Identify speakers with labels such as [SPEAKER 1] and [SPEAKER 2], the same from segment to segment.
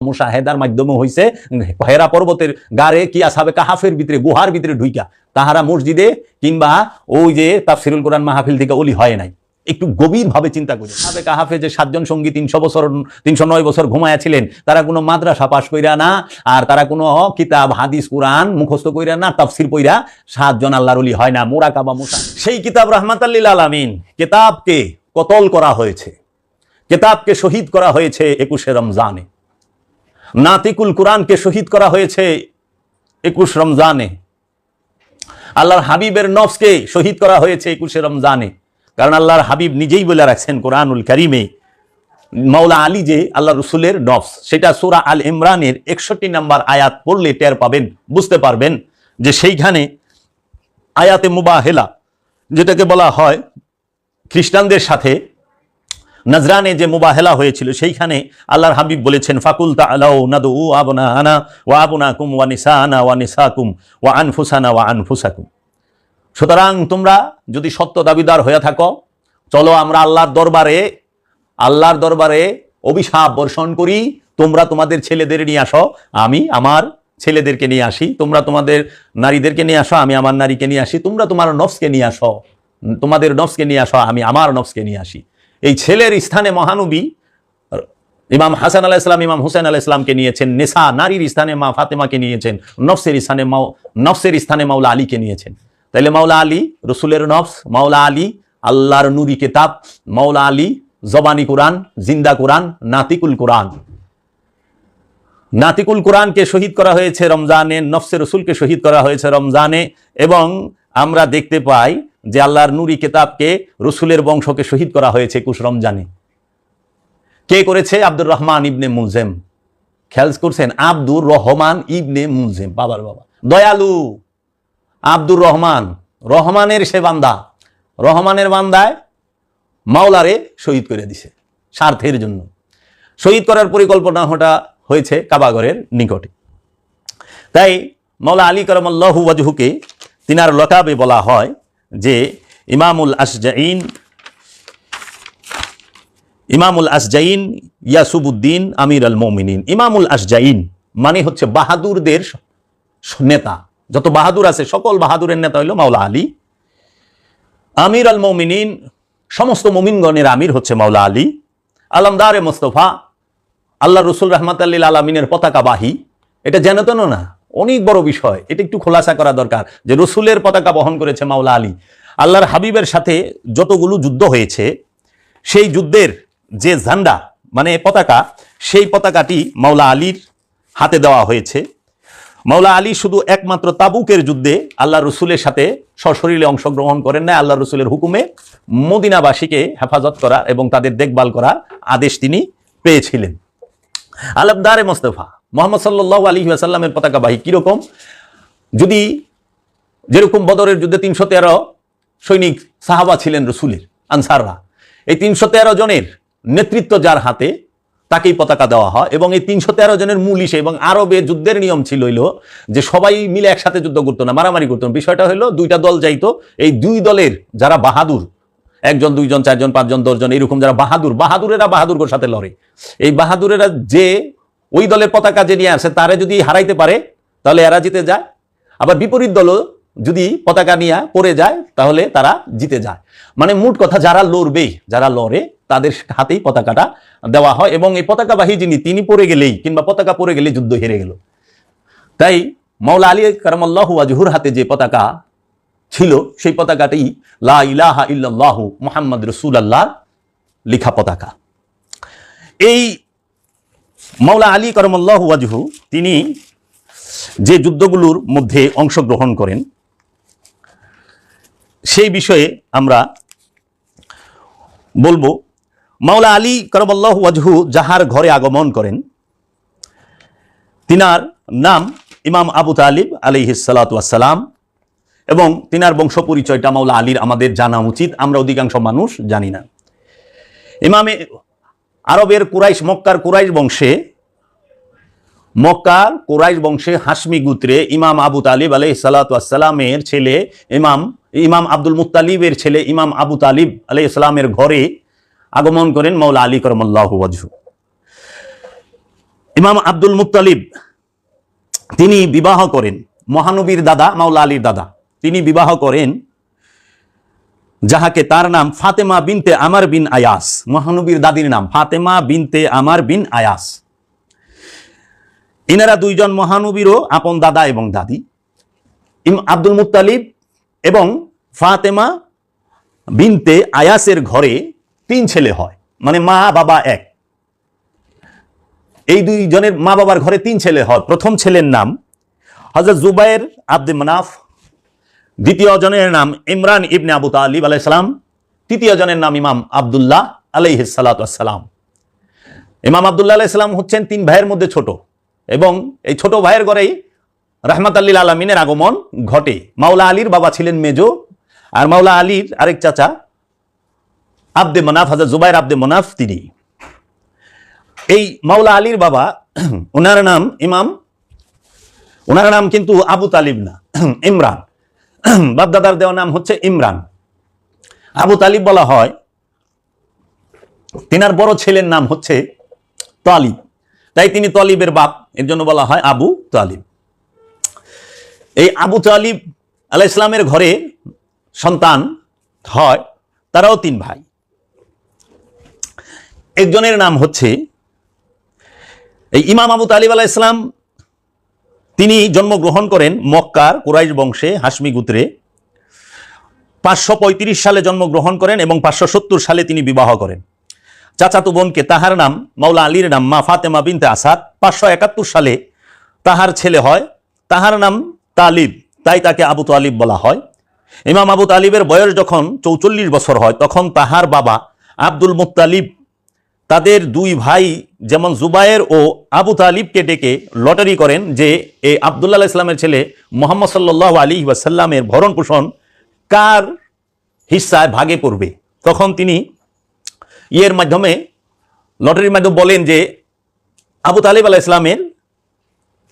[SPEAKER 1] মুশাহেদার মাধ্যমে হইছে হেরা পর্বতের গারে কি আসহাবে কাহাফের ভিতরে গুহার ভিতরে ঢুইকা তাহারা মসজিদে কিংবা ওই যে তাফসিরুল কোরআন মাহফিল থেকে ওলি হয় নাই। একটু গভীরভাবে চিন্তা করি, আসহাবে কাহাফে যে 7 জন সঙ্গী 309 বছর ঘুমায়া ছিলেন, তারা কোনো মাদ্রাসা পাশ কইরা না, আর তারা কোনো কিতাব হাদিস কোরআন মুখস্থ কইরা না, তাফসির পইরা 7 জন আল্লাহর ওলি হয় না। মুরাকাবা মুসা সেই কিতাব রাহমাতাল লিল আলামিন কিতাবকে কতল করা হয়েছে, কিতাবকে শহীদ করা হয়েছে 21শে রমজানে। নাতিকুল কোরআনকে শহীদ করা হয়েছে 21 রমজানে। আল্লাহর হাবিবের নফসকে শহীদ করা হয়েছে 21শে রমজানে। কারণ আল্লাহর হাবিব নিজেই বলে রাখছেন কোরআনুল কারিমে, মাওলা আলী যে আল্লাহ রসুলের নফস, সেটা সূরা আল ইমরানের 61 নম্বর আয়াত পড়লে টের পাবেন, বুঝতে পারবেন যে সেইখানে আয়াতে মুবাহেলা, যেটাকে বলা হয় খ্রিস্টানদের সাথে নজরানে যে মুবাহেলা হয়েছিল, সেইখানে আল্লাহর হাবিব বলেছেন ফাকুল তাআলাউ নাদউ আবনানা ওয়া আবনাকুম ওয়া নিসানা ওয়া নিসাকুম ওয়া আনফুসানা ওয়া আনফুসাকুম। সুতরাং তোমরা যদি সত্য দাবিদার হয়ে থাকো, চলো আমরা আল্লাহর দরবারে অভিশাপ বর্ষণ করি। তোমরা তোমাদের ছেলেদের নিয়ে আসো, আমি আমার ছেলেদেরকে নিয়ে আসি। তোমরা তোমাদের নারীদেরকে নিয়ে আসো, আমি আমার নারীকে নিয়ে আসি। তোমরা তোমার নফসকে নিয়ে আসো, তোমাদের নফসকে নিয়ে আসো, আমি আমার নফসকে নিয়ে আসি। এই ছেলের স্থানে মহানবী ইমাম হাসান আলাইহিস সালাম ইমাম হুসাইন আলাইহিস সালামকে নিয়েছেন, নেসা নারীর স্থানে মা ফাতেমাকে নিয়েছেন, নফসের স্থানে মাওলা আলীকে নিয়েছেন। তাইলে মাওলা আলী রসুলের নফস, মাওলা আলী আল্লাহর নূরি কিতাব, মাওলা আলী জবানি কোরআন, জিন্দা কোরআন, নাতিকুল কোরআন। নাতিকুল কোরআনকে শহীদ করা হয়েছে রমজানে, নফসে রসুলকে শহীদ করা হয়েছে রমজানে। এবং আমরা দেখতে পাই যে আল্লাহর নূরি কিতাবকে, রসুলের বংশকে শহীদ করা হয়েছে 21 রমজানে। কে করেছে? আব্দুর রহমান ইবনে মুলজেম। খেয়াল করছেন? আব্দুর রহমান ইবনে মুলজেম, বাবার বাবা, দয়ালু আব্দুর রহমান, রহমানের সে বান্দা, রহমানের বান্দায় মাওলারে শহীদ করে দিছে স্বার্থের জন্য। শহীদ করার পরিকল্পনা হয়েছে কাবাগরের নিকটে। তাই মাওলা আলী কারামাল্লাহু ওয়াজহুকে তিনার লকাবে বলা হয় যে ইমামুল আসজাইন ইয়াসুবুদ্দিন আমির আল মুমিনিন। ইমামুল আসজাইন মানে হচ্ছে বাহাদুরদের নেতা, যত বাহাদুর আছে সকল বাহাদুরের নেতা হইল মাওলা আলী। আমির আল মুমিনিন, সমস্ত মুমিনগণের আমির হচ্ছে মাওলা আলী। আলমদারে মোস্তফা, আল্লাহ রসুল রাহমাতাল লিল আলামিনের পতাকাবাহী। এটা জানতেন না, অনেক বড় বিষয়, এটা একটু খোলাসা করা দরকার যে রসুলের পতাকা বহন করেছে মাওলা আলী। আল্লাহর হাবিবের সাথে যতগুলো যুদ্ধ হয়েছে, সেই যুদ্ধের যে ঝান্ডা মানে পতাকা, সেই পতাকাটি মাওলা আলীর হাতে দেওয়া হয়েছে। মাওলা আলী শুধু একমাত্র তাবুকের যুদ্ধে আল্লাহ রসুলের সাথে সশরীরে অংশগ্রহণ করেন না। আল্লাহ রসুলের হুকুমে মদিনাবাসীকে হেফাজত করা এবং তাদের দেখভাল করার আদেশ তিনি পেয়েছিলেন। আলমদারে মোস্তফা মুহাম্মদ সাল্লাল্লাহু আলাইহি ওয়াসাল্লামের পতাকাবাহী কিরকম? যদি যেরকম বদরের যুদ্ধে 313 সৈনিক সাহাবা ছিলেন রসুলের, আনসাররা, এই 313 জনের নেতৃত্ব যার হাতে, তাকেই পতাকা দেওয়া হয়। এবং এই 313 জনের মূল হিসেবে, এবং আরবে যুদ্ধের নিয়ম ছিল যে সবাই মিলে একসাথে যুদ্ধ করতো না, মারামারি করতো না। বিষয়টা হলো 2টা দল যাইতো, এই 2 দলের যারা বাহাদুর, 1 জন 2 জন 4 জন 5 জন 10 জন এরকম যারা বাহাদুরেরা বাহাদুরের সাথে লড়ে। এই বাহাদুরেরা যে ওই দলের পতাকা যে নিয়ে আসে, তারে যদি হারাইতে পারে তাহলে এরা জিতে যায়। আবার বিপরীত দলও যদি পতাকা নিয়ে পড়ে যায় তাহলে তারা জিতে যায়। মানে মোট কথা যারা লড়ে তাদের হাতেই পতাকাটা দেওয়া হয়। এবং এই পতাকাবাহী যিনি, তিনি পড়ে গেলেই কিংবা পতাকা পড়ে গেলে যুদ্ধ হেরে গেল। তাই মাওলা আলী কারামাল্লাহু ওয়াজহুর হাতে যে পতাকা ছিল, সেই পতাকাটি লা ইলাহা ইল্লাল্লাহু মুহাম্মদ রাসূলুল্লাহ লেখা পতাকা। এই মাওলা আলী কারামাল্লাহু ওয়াজহু তিনি যে যুদ্ধগুলোর মধ্যে অংশগ্রহণ করেন, সেই বিষয়ে আমরা বলবো। মাওলা আলী কারামাল্লাহু ওয়াজহু যাহার ঘরে আগমন করেন, তিনার নাম ইমাম আবু তালিব আলাইহিস সালাতু ওয়াস সালাম। এবং তিনার বংশ পরিচয়টা মাওলা আলীর আমাদের জানা উচিত, আমরা অধিকাংশ মানুষ জানি না। ইমামে আরবের কুরাইশ, মক্কার কুরাইশ বংশে হাশমি গোত্রে ইমাম আবু তালিব আলাইহিস সালাতু ওয়াস সালামের ছেলে ইমাম আব্দুল মুত্তালিবের ছেলে ইমাম আবু তালিব আলাইহিস সালামের ঘরে আগমন করেন মাওলা আলী কারামাল্লাহু ওয়াজহু। ইমাম আব্দুল মুত্তালিব তিনি বিবাহ করেন মহানবীর দাদা মাওলা আলীর দাদা, তিনি বিবাহ করেন যাহাকে, তার নাম ফাতেমা বিনতে আমার বিন আয়াস। মহানবীর দাদির নাম ফাতেমা বিনতে আমার বিন আয়াস। ইনারা দুইজন মহানবীরও আপন দাদা এবং দাদি। আব্দুল মুত্তালিব এবং ফাতেমা বিনতে আয়াসের ঘরে 3 ছেলে হয়, মানে মা বাবা এক। এই দুইজনের মা বাবার ঘরে 3 ছেলে হয়। প্রথম ছেলের নাম হযরত জুবাইর আব্দে মানাফ, দ্বিতীয় জনের নাম ইমরান ইবনে আবু তালিব আলাইহিস সালাম, তৃতীয় জনের নাম ইমাম আব্দুল্লাহ আলাইহিস সালাতু ওয়াস সালাম। ইমাম আব্দুল্লাহ আলাইহিস সালাম হচ্ছেন 3 ভাইয়ের মধ্যে ছোট, এবং এই ছোট ভাইয়ের ঘরেই রাহমাতাল লিল আলামিনের আগমন ঘটে। মাওলা আলীর বাবা ছিলেন মেজো, আর মাওলা আলীর আরেক চাচা আব্দে মানাফ, হযরত জুবাইর আব্দে মানাফ, তিনি। এই মাওলা আলীর বাবা, ওনার নাম কিন্তু আবু তালিব না, ইমরান। বাপদাদার দেওয়া নাম হচ্ছে ইমরান। আবু তালিব বলা হয়, তিনার বড় ছেলের নাম হচ্ছে তালিব, তাই তিনি তালিবের বাপ, এর জন্য বলা হয় আবু তালিব। এই আবু তালিব আলাইহিস সালামের ঘরে সন্তান হয়, তারাও 3 ভাই। একজনের নাম হচ্ছে এই ইমাম আবু তালিব আলাইহিস সালাম। তিনি জন্মগ্রহণ করেন মক্কার কুরাইশ বংশে, হাশমি গোত্রে। 535 সালে জন্মগ্রহণ করেন এবং 570 সালে তিনি বিবাহ করেন। চাচাতো বোনকে, তাহার নাম মাওলা আলীর নাম মা ফাতেমা বিনতে আসাদ। 571 সালে তাহার ছেলে হয়, তাহার নাম তালিব, তাই তাকে আবু তালিব বলা হয়। ইমাম আবু তালিবের বয়স যখন 44 বছর হয়, তখন তাহার বাবা আব্দুল মুত্তালিব তাদের 2 ভাই যেমন জুবায়ের ও আবু তালিবকে ডেকে লটারি করেন যে এই আব্দুল্লাহ আলাইহিস সালামের ছেলে মুহাম্মদ সাল্লাল্লাহু আলাইহি ওয়াসাল্লামের ভরণ পোষণ কার হিস্সায় ভাগে পড়বে। তখন তিনি মাধ্যমে, লটারির মাধ্যমে বলেন যে আবু তালিব আলাইহিস সালামের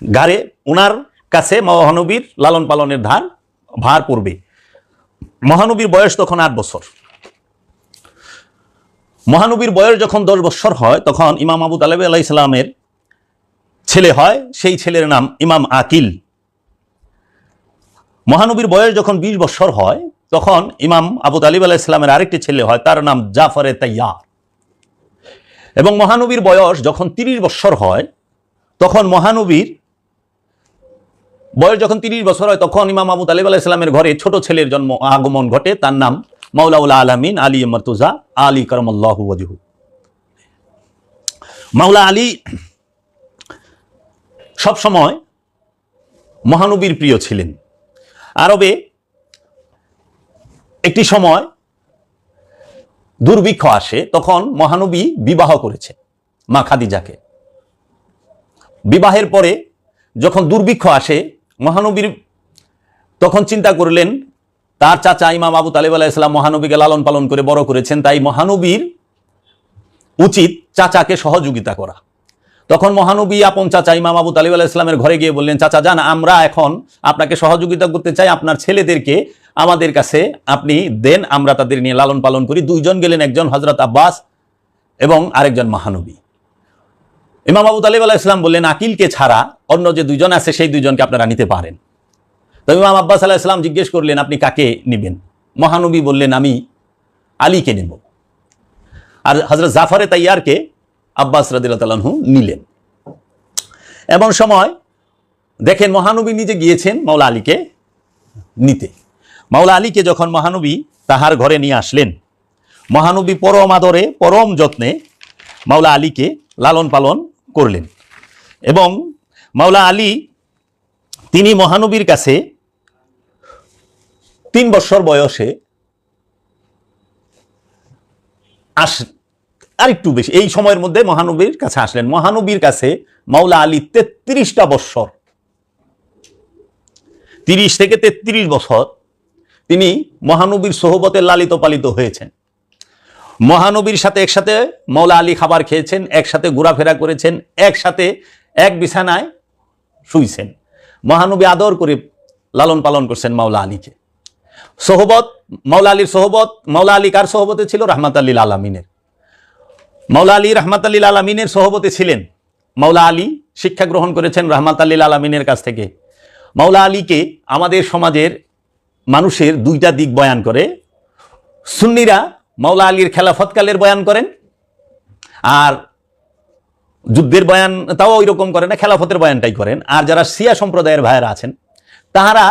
[SPEAKER 1] ঘাড়ে, ওনার কাছে মহানবীর লালন পালনের ভার পড়বে। মহানবীর বয়স তখন 8 বছর। মহানবীর বয়স যখন 10 বছর হয়, তখন ইমাম আবু তালিব আলাইহিস সালামের ছেলে হয়, সেই ছেলের নাম ইমাম আকিল। মহানবীর বয়স যখন 20 বছর হয়, তখন ইমাম আবু তালিব আলাইহিস সালামের আরেকটি ছেলে হয়, তার নাম জাফরে তাইয়ার। এবং মহানবীর বয়স যখন 30 বছর হয়, তখন মহানবীর বয়স যখন 30 বছর হয়, তখন ইমাম আবু তালিব আলাইহিস সালামের ঘরে ছোট ছেলের জন্ম আগমন ঘটে, তার নাম মাওলাউল আলামিন আলী মারতুজা আলী কারামাল্লাহু ওয়াজহু। মাওলা আলী সব সময় মহানবীর প্রিয় ছিলেন। আরবে একটি সময় দুর্ভিক্ষ আসে, তখন মহানবী বিবাহ করেছে মা খাদিজাকে। বিবাহের পরে যখন দুর্ভিক্ষ আসে, মহানবীর তখন চিন্তা করলেন, তার চাচা ইমাম আবু তালিব আলাইহিস সালাম মহানবীকে লালন পালন করে বড় করেছেন, তাই মহানবীর উচিত চাচাকে সহযোগিতা করা। তখন মহানবী আপন চাচা ইমাম আবু তালিব আলাইহিস সালামের ঘরে গিয়ে বললেন, চাচা যান, আমরা এখন আপনাকে সহযোগিতা করতে চাই, আপনার ছেলেদেরকে আমাদের কাছে আপনি দেন, আমরা তাদের নিয়ে লালন পালন করি। 2 জন গেলেন, একজন হযরত আব্বাস এবং আরেকজন মহানবী। ইমাম আবু তালিব আলাইহিস সালাম বললেন, আকিলকে ছাড়া অন্য যে 2 জন আছে, সেই 2 জনকে আপনারা নিতে পারেন। তো ইমাম আব্বাস আলাইহিস সালাম জিজ্ঞেস করলেন, আপনি কাকে নেবেন? মহানবী বললেন, আমি আলীকে নেব। আর হযরত জাফরে তাইয়ারকে আব্বাস রাদিয়াল্লাহু তাআলা আনহু নিলেন। এমন সময় দেখেন মহানবী নিজে গিয়েছেন মাওলা আলীকে নিতে। মাওলা আলীকে যখন মহানবী তাহার ঘরে নিয়ে আসলেন, মহানবী পরম আদরে পরম যত্নে মাওলা আলীকে লালন পালন করলেন। এবং মাওলা আলী তিনি মহানবীর কাছে 3 বছর বয়সে আরেকটু বেশি, এই সময়ের মধ্যে মহানবীর কাছে আসলেন। মহানবীর কাছে মাওলা আলী 33টা বছর, 30 থেকে 33 বছর তিনি মহানবীর সোহবতে লালিত পালিত হয়েছেন। মহানবীর সাথে একসাথে মাওলা আলী খাবার খেয়েছেন, একসাথে ঘোরাফেরা করেছেন, একসাথে এক বিছানায় শুইছেন। মহানবী আদর করে লালন পালন করছেন মাওলা আলীকে। সোহবত, মাওলা আলীর সোহবত, মাওলা আলী কার সোহবতে ছিল? রাহমাতাল লিল আলামিনের। মাওলা আলী রাহমাতাল লিল আলামিনের সোহবতে ছিলেন। মাওলা আলী শিক্ষা গ্রহণ করেছেন রাহমাতাল লিল আলামিনের কাছ থেকে। মাওলা আলীকে আমাদের সমাজের মানুষের দুইটা দিক বয়ান করে। সুন্নিরা মাওলা আলীর খেলাফতকালের বয়ান করেন, আর যুদ্ধের বয়ান তাও ওই রকম করে না, খেলাফতের বয়ানটাই করেন। আর যারা শিয়া সম্প্রদায়ের ভাইয়েরা আছেন তাহারা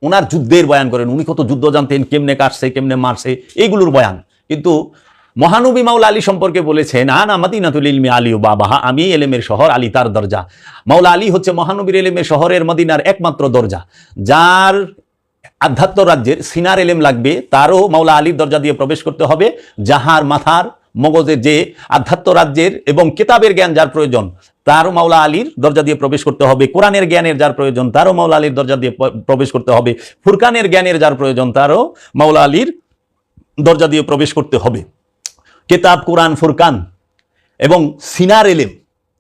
[SPEAKER 1] ওনার যুদ্ধের বয়ান করেন, উনি কত যুদ্ধ জানতেন, কেমনে কাটছে, কেমনে মারছে, এইগুলোর বয়ান। কিন্তু মহানবী মাওলা আলী সম্পর্কে বলেছেন, আনা মাদিনাতুল ইলমি আলী ও বাবাহা, আমি এলেমের শহর, আলী তার দরজা। মাওলা আলী হচ্ছে মহানবীর এলেমের শহরের মদিনার একমাত্র দরজা। যার আধ্যাত্ম রাজ্যের সিনার এলেম লাগবে তারও মাওলা আলীর দরজা দিয়ে প্রবেশ করতে হবে। যাহার মাথার মগজের যে আধ্যাত্ম রাজ্যের এবং কিতাবের জ্ঞান যার প্রয়োজন তারও মাওলা আলীর দরজা দিয়ে প্রবেশ করতে হবে। কোরআনের জ্ঞানের যার প্রয়োজন তারও মাওলা আলীর দরজা দিয়ে প্রবেশ করতে হবে। ফুরকানের জ্ঞানের যার প্রয়োজন তারও মাওলা আলীর দরজা দিয়ে প্রবেশ করতে হবে। কিতাব, কোরআন, ফুরকান এবং সিনার এলেম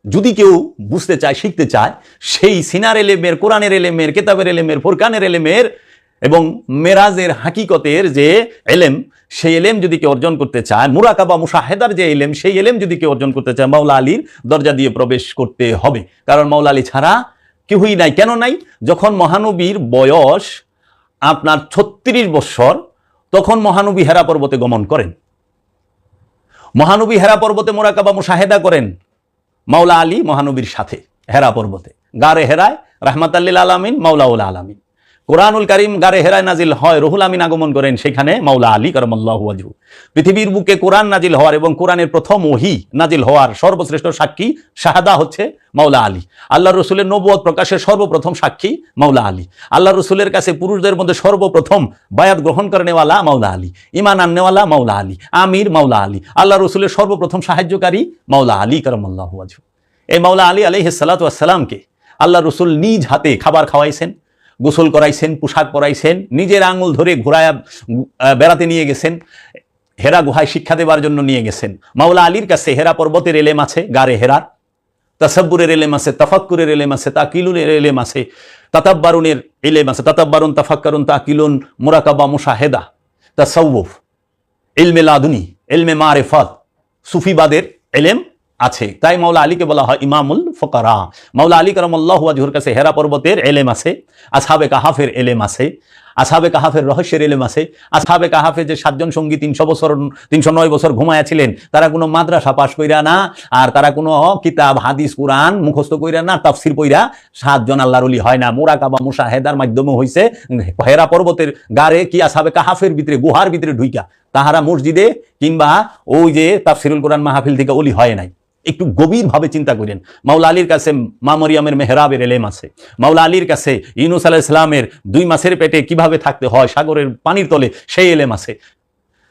[SPEAKER 1] যদি কেউ বুঝতে চায়, শিখতে চায়, সেই সিনার এলেমের, কোরআনের এলেমের, কিতাবের এলেমের, ফুরকানের এলেমের এবং মেরাজের হাকিকতের যে এলেম, সেই এলেম যদি কেউ অর্জন করতে চায়, মুরাকাবা মুশাহেদার যে এলেম, সেই এলেম যদি কেউ অর্জন করতে চায়, মাওলা আলীর দরজা দিয়ে প্রবেশ করতে হবে। কারণ মাওলা আলী ছাড়া কেউই নাই। কেন নাই? যখন মহানবীর বয়স আপনার 36 বৎসর, তখন মহানবী হেরা পর্বতে গমন করেন। মহানবী হেরা পর্বতে মুরাকাবা মুশাহেদা করেন মাওলা আলী মহানবীর সাথে হেরা পর্বতে, গারে হেরায় রাহমাতাল লিল আলামিন মাওলাউল আলামিন। কোরআনুল কারীম গারে হেরায় নাজিল হয়, রুহুল আমিন আগমন করেন সেখানে মাওলা আলী কারামাল্লাহু ওয়াজহু। পৃথিবীর বুকে কোরআন নাজিল হওয়ার এবং কোরআনের প্রথম ওহী নাজিল হওয়ার সর্বশ্রেষ্ঠ সাক্ষী শাহাদা হচ্ছে মাওলা আলী। আল্লাহ রসুলের নবুয়ত প্রকাশের সর্বপ্রথম সাক্ষী মাওলা আলী। আল্লাহ রসুলের কাছে পুরুষদের মধ্যে সর্বপ্রথম বায়াত গ্রহণ করে নেওয়ালা মাওলা আলী, ঈমান আননেওয়ালা মাওলা আলী, আমির মাওলা আলী, আল্লাহ রসুলের সর্বপ্রথম সাহায্যকারী মাওলা আলী কারামাল্লাহু ওয়াজহু। এই মাওলা আলী আলাইহিস সালাতু ওয়াস সালামকে আল্লাহ রসুল নিজ হাতে খাবার খাওয়াইছেন, গোসল করাইছেন, পোশাক পরাইছেন, নিজের আঙুল ধরে ঘোরায় বেড়াতে নিয়ে গেছেন, হেরা গুহায় শিক্ষা দেবার জন্য নিয়ে গেছেন। মাওলা আলীর কাছে হেরা পর্বতের এলেম আছে, গারে হেরার তাসাব্বুরের এলেম আছে, তাফাক্কুরের এলেম আছে, তাকিলুনের এলেম আছে, তাতাব্বারুনের এলেম আছে, তাতাব্বারুন, তাফাক্কারুন, তাকিলুন, মুরাকাবা, মুশাহেদা, তাসাউফ, ইলমে লাদুনি, ইলমে মারিফাত, সুফিবাদের এলেম আছে। তাই মাওলা আলীকে বলা হয় ইমামুল ফুকারা। মাওলা আলী কারামাল্লাহু ওয়াজহুর কাছে হেরা পর্বতের এলেম আছে, আসহাবে কাহাফের এলেম আছে, আসহাবে কাহাফের রহস্যের এলেম আছে। আসহাবে কাহাফের যে 7 জন সঙ্গী 309 বছর ঘুমায়া ছিলেন, তারা কোনো মাদ্রাসা পাশ কইরা না, আর তারা কোনো কিতাব, হাদিস, কুরআন মুখস্থ কইরা না, তাফসির পইরা 7 জন আল্লাহর ওলি হয় না। মুরাকাবা মুশাহেদার মাধ্যমে হইছে হেরা পর্বতের গারে কি আসহাবে কাহাফের ভিতরে, গুহার ভিতরে ঢুইকা। তাহারা মসজিদে কিংবা ওই যে তাফসিরুল কোরআন মাহফিল থেকে ওলি হয় নাই। একটু গভীরভাবে চিন্তা করেন। মাওলা আলীর কাছে মা মরিয়মের মেহরাবের এলেম আছে। মাওলা আলীর কাছে ইউনূস আলাইহিস সালামের 2 মাসের পেটে কিভাবে থাকতে হয় সাগরের পানির তলে, সেই এলেম আছে।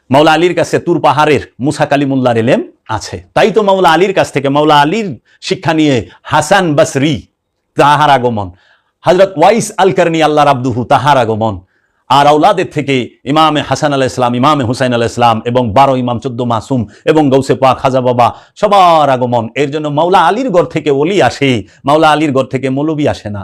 [SPEAKER 1] মাওলা আলীর কাছে তুর পাহাড়ের মুসা কালিমুল্লাহর এলেম আছে। তাই তো মাওলা আলীর কাছ থেকে, মাওলা আলীর শিক্ষা নিয়ে হাসান বসরি তাহার আগমন, হযরত ওয়াইস আল কারনি আল্লাহর আব্দুহু তাহার আগমন, আর আওলাদের থেকে ইমামে হাসান আলাইহিস সালাম, ইমামে হুসাইন আলাইহিস সালাম এবং 12 ইমাম, 14 মাসুম এবং গৌসে পাক, খাজা বাবা, সবার আগমন। এর জন্য মাওলা আলীর ঘর থেকে ওলি আসে, মাওলা আলীর ঘর থেকে মৌলবী আসে না।